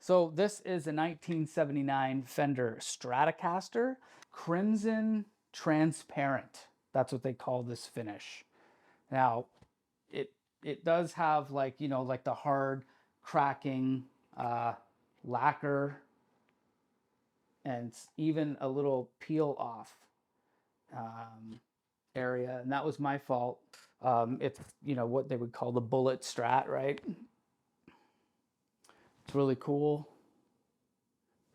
So this is a 1979 Fender Stratocaster, Crimson Transparent. That's what they call this finish. Now, it it does have, like, like the hard cracking lacquer, and even a little peel off area, and that was my fault. It's, what they would call the bullet strat, right? It's really cool.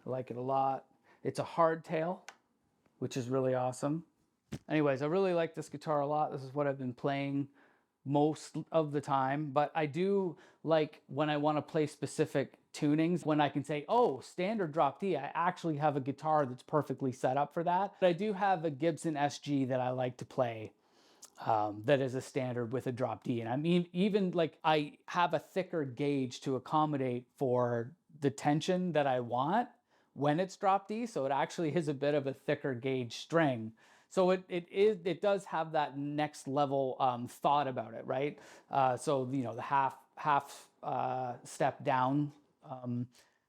I like it a lot. It's a hardtail, which is really awesome. Anyways, I really like this guitar a lot. This is what I've been playing most of the time, but I do like when I want to play specific tunings, when I can say, oh, standard drop D, I actually have a guitar that's perfectly set up for that. But I do have a Gibson SG that I like to play, that is a standard with a drop D. And I mean, even like I have a thicker gauge to accommodate for the tension that I want when it's drop D. So it actually is a bit of a thicker gauge string. So it does have that next level thought about it, right? So the half step down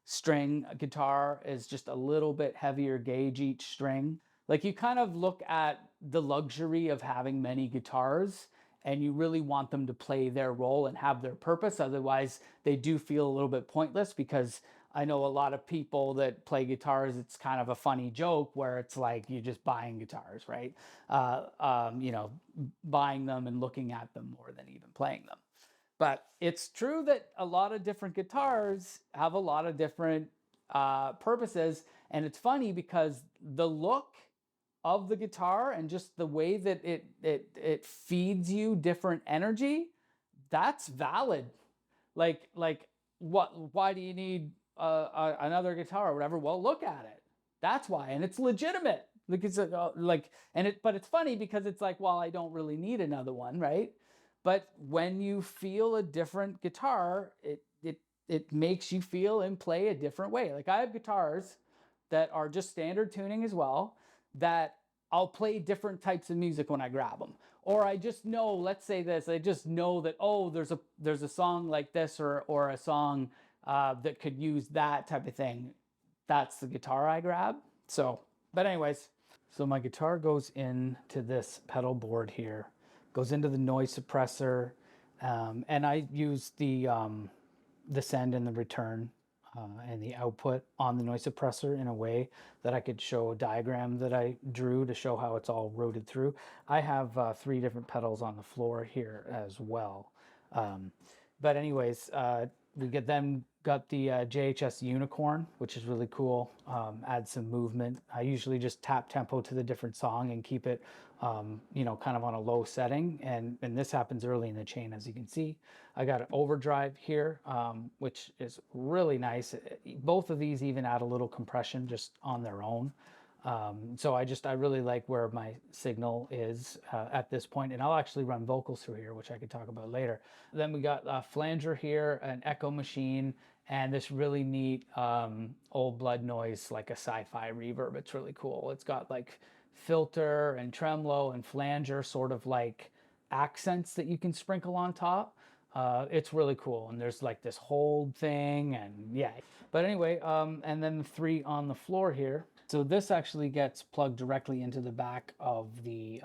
string guitar is just a little bit heavier gauge each string. Like, you kind of look at the luxury of having many guitars, and you really want them to play their role and have their purpose. Otherwise, they do feel a little bit pointless, because I know a lot of people that play guitars, it's kind of a funny joke where it's like you're just buying guitars, right? Buying them and looking at them more than even playing them. But it's true that a lot of different guitars have a lot of different purposes. And it's funny because the look of the guitar and just the way that it feeds you different energy, that's valid. Like, why do you need another guitar or whatever? Well, look at it. That's why, and it's legitimate. Like, it's like, but it's funny because it's like, well, I don't really need another one, right? But when you feel a different guitar, it makes you feel and play a different way. Like, I have guitars that are just standard tuning as well, that I'll play different types of music when I grab them. Or I just know, let's say this, I just know that, oh, there's a song like this, or a song that could use that type of thing. That's the guitar I grab. So, but anyways, so my guitar goes into this pedal board here, goes into the noise suppressor, and I use the send and the return and the output on the noise suppressor in a way that I could show a diagram that I drew to show how it's all routed through. I have 3 different pedals on the floor here as well. Um, but anyways, we got the JHS Unicorn, which is really cool. Add some movement. I usually just tap tempo to the different song and keep it, kind of on a low setting. And this happens early in the chain, as you can see. I got an overdrive here, which is really nice. Both of these even add a little compression just on their own. So I really like where my signal is at this point, and I'll actually run vocals through here, which I could talk about later. Then we got a flanger here, an echo machine, and this really neat old blood noise, like a sci-fi reverb. It's really cool. It's got like filter and tremolo and flanger, sort of like accents that you can sprinkle on top. It's really cool, and there's like this hold thing, and yeah. But anyway, and then the 3 on the floor here. So this actually gets plugged directly into the back of the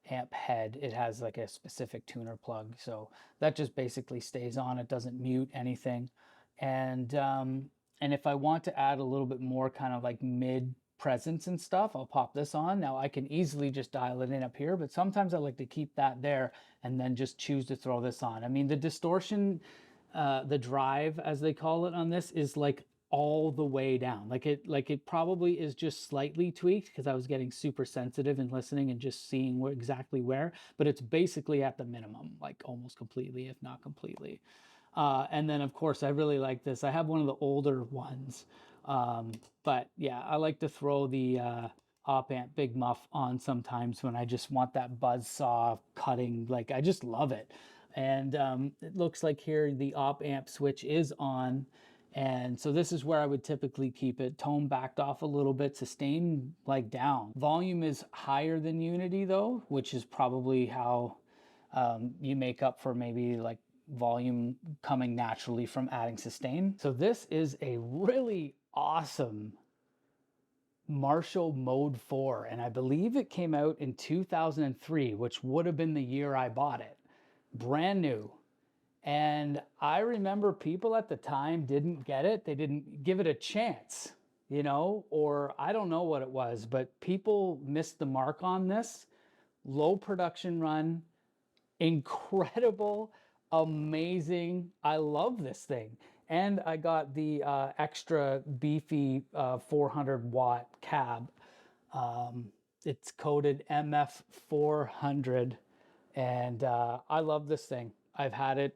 amp head. It has like a specific tuner plug, so that just basically stays on. It doesn't mute anything. And if I want to add a little bit more kind of like mid presence and stuff, I'll pop this on. Now I can easily just dial it in up here, but sometimes I like to keep that there and then just choose to throw this on. I mean, the distortion, the drive, as they call it on this, is like all the way down. Like it probably is just slightly tweaked because I was getting super sensitive and listening and just seeing exactly where, but it's basically at the minimum, like almost completely, if not completely. And then of course I really like this. I have one of the older ones, but yeah, I like to throw the op amp Big Muff on sometimes when I just want that buzz saw cutting. Like, I just love it. And it looks like here the op amp switch is on. And so this is where I would typically keep it. Tone backed off a little bit, sustain like down. Volume is higher than Unity though, which is probably how you make up for maybe like volume coming naturally from adding sustain. So this is a really awesome Marshall Mode 4, and I believe it came out in 2003, which would have been the year I bought it. Brand new. And I remember people at the time didn't get it. They didn't give it a chance, you know, or I don't know what it was, but people missed the mark on this. Low production run, incredible, amazing. I love this thing. And I got the extra beefy 400 watt cab. It's coded MF400. And I love this thing. I've had it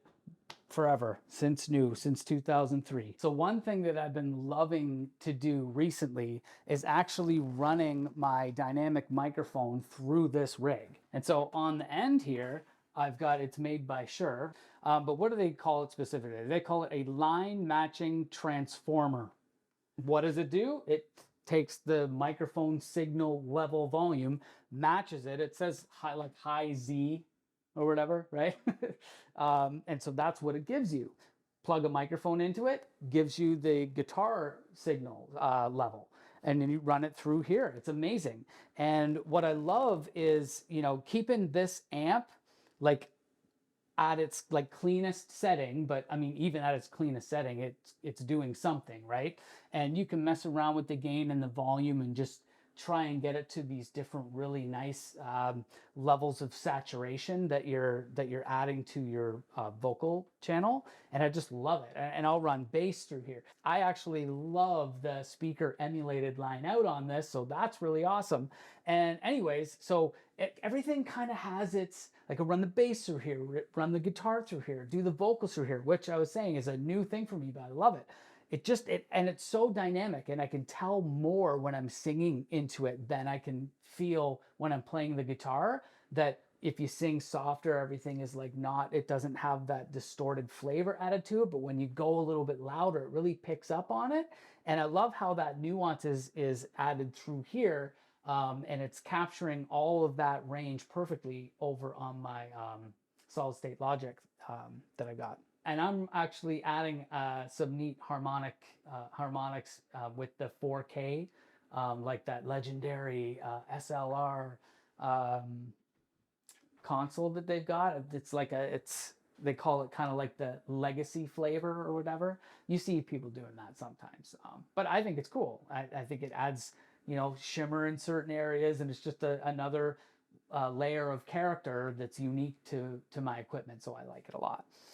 forever, since new, since 2003. So one thing that I've been loving to do recently is actually running my dynamic microphone through this rig. And so on the end here, I've got, it's made by Shure, but what do they call it specifically? They call it a line matching transformer. What does it do? It takes the microphone signal level volume, matches it. It says high, like high Z or whatever, right? And so that's what it gives you. Plug a microphone into it, gives you the guitar signal level, and then you run it through here. It's amazing. And what I love is, you know, keeping this amp like at its like cleanest setting, but I mean, even at its cleanest setting, it's doing something, right? And you can mess around with the gain and the volume and just try and get it to these different really nice levels of saturation that you're adding to your vocal channel. And I just love it. And I'll run bass through here. I actually love the speaker emulated line out on this, so that's really awesome. And anyways, so everything kind of has its, like I run the bass through here, run the guitar through here, do the vocals through here, which I was saying is a new thing for me, but I love it. And it's so dynamic, and I can tell more when I'm singing into it than I can feel when I'm playing the guitar. That if you sing softer, everything is like not, it doesn't have that distorted flavor added to it. But when you go a little bit louder, it really picks up on it. And I love how that nuance is added through here. And it's capturing all of that range perfectly over on my solid state Logic that I got. And I'm actually adding some neat harmonics with the 4K, like that legendary SLR console that they've got. It's like they call it kind of like the legacy flavor or whatever. You see people doing that sometimes, but I think it's cool. I think it adds, you know, shimmer in certain areas, and it's just another layer of character that's unique to my equipment. So I like it a lot.